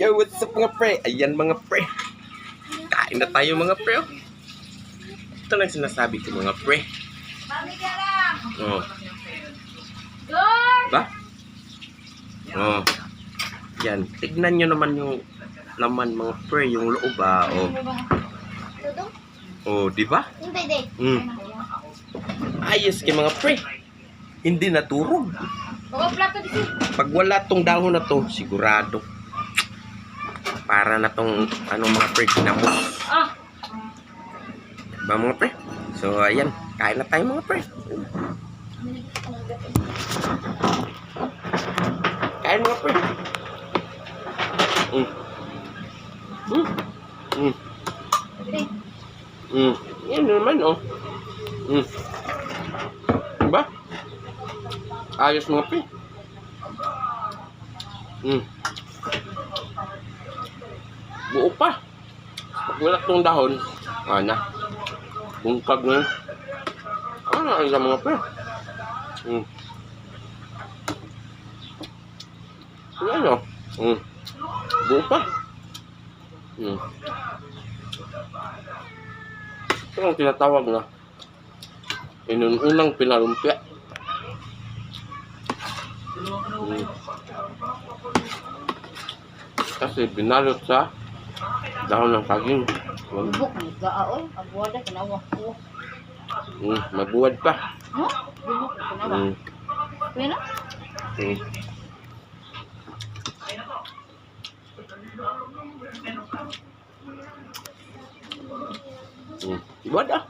Yo, what's up mga pre? Ayan mga pre. Kain na tayo mga pre. Oh. Ito lang sinasabi ko mga pre. Oh. Ba? Oh. Yan. Tignan nyo naman yung laman mga pre. Yung loob ah. Oh. Oh, di ba? Ayos kay mga pre. Hindi naturog. Pag wala tong dahon na to, sigurado. Para na tong ano mga pre, ginamos. Diba mga pre? So ayan, kain na tayo mga pre. Kain mga pre. Yan naman oh. Diba? Ayos mga pre. Buo pa. Pag wala tong dahon, na. Bungkag na. Ang mga pre. Yan o. Buo pa. Ito ang tinatawag na inunang pinalumpia. Kasi binalot sa dahon ng saging. Bubuk ni gaaon, abuwad na kinawa ko. Mabuwad pa. Bubuk kinawa. Pwena? Buwad ah.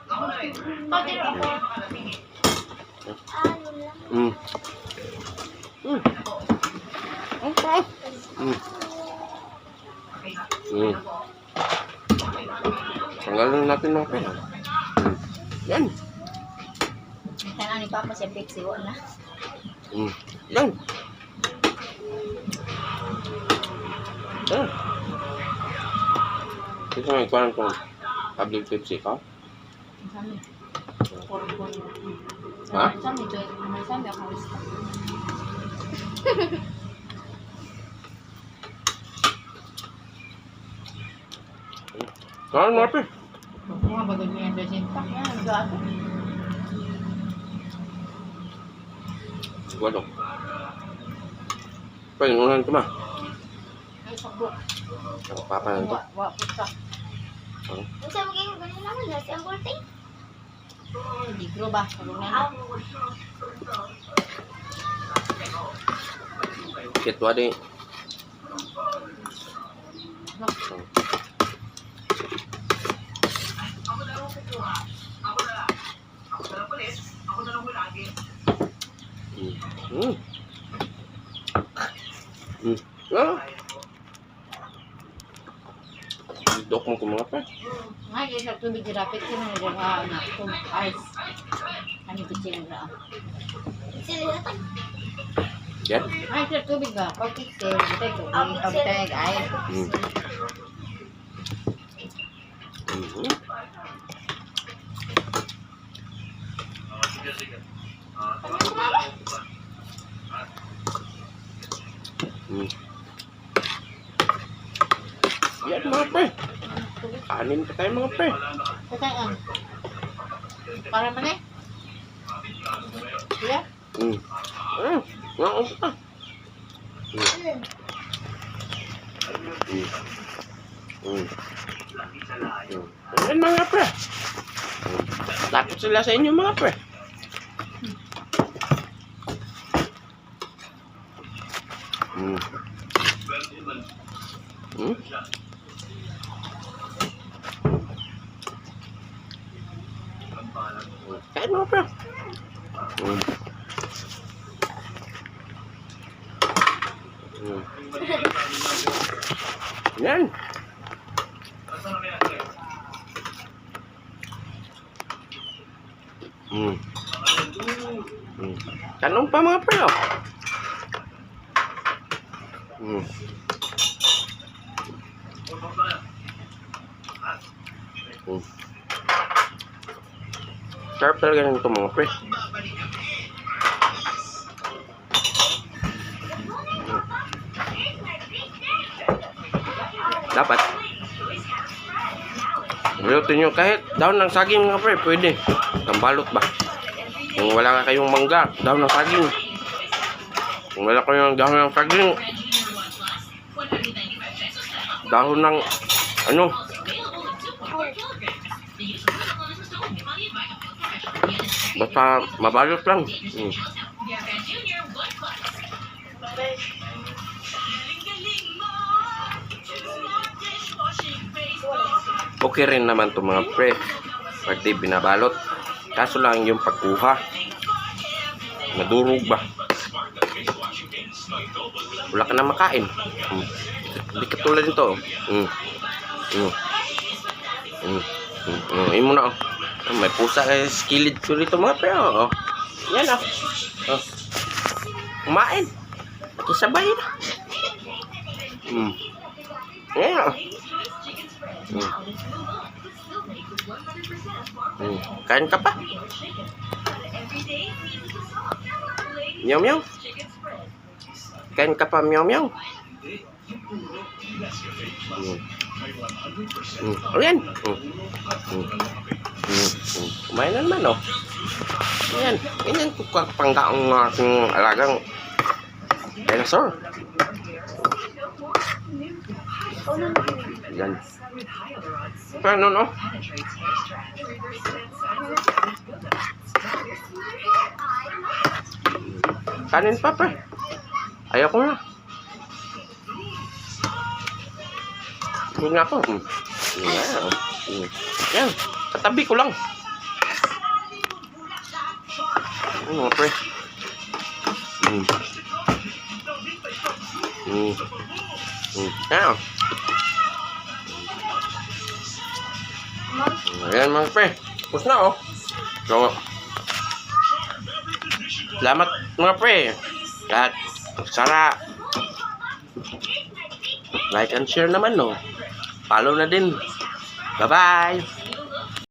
Tanggalin natin ng pera. Yan. Kaya ni Papa siya Pepsi wala. Yan. Yan. Ito nga ikuan kung public Pepsi ka. Ha? Sami ako gusto. Kain mo ate. Mga bagay niya desinfect yan, gato. Waduh. Pengunan cuma. Ay, sabok. Apa nanti? Wak, pusa. Bisa maging ganun naman na si Angkolting. Ligro ba? Kalungan. Gitu adik. Dok mo kung mga pa. Ay, isa tubig dirapit ko na nagawa na itong ice. Ano ito siya nagawa? Sila natin. Yan? Ay, isa tubig ba? Pagkikil. Ito ito. Pagkikil ice. Yan mga pre. Kanin ka tayo mga pre. Kaya para man eh. Yeah. Ngaon pa. Yan mga pre. Takot sila sa inyo mga pre. Kain mo pre. Yan. Tanong pa mga pre. Sarap talaga nito mga pre. Dapat. Lutuin nyo kahit daon ng saging mga pre, pwede. Tambalot ba? Kung wala kayong mangga, daon ng saging. Kung wala kayong dahon ng saging, dahon ng ano? Basta mabalot lang. Okay rin naman to mga pre pag di binabalot. Kaso lang yung pagkuha, madurog ba? Wala ka na makain. Hindi katulad nito. Imo na. May pusa skilid ko rito mga pre. Yan ah. Kumain. Kisabay na. Yan. Kain ka pa? Meow meow. Kain ka pa meow meow. Ayan. Kumain na naman, oh. Ayan. Ayan ko pangkaong aking alagang dinosaur. Ayan. Paano, no? Kanin pa, pre. Ayaw ko na. Huwag nga ako. Yan. Katabi ko lang. Mga pre. Yan. Ayan mga pre. Tapos na, oh. So, salamat mga pre. At sana like and share naman, no. Follow na din. Bye-bye.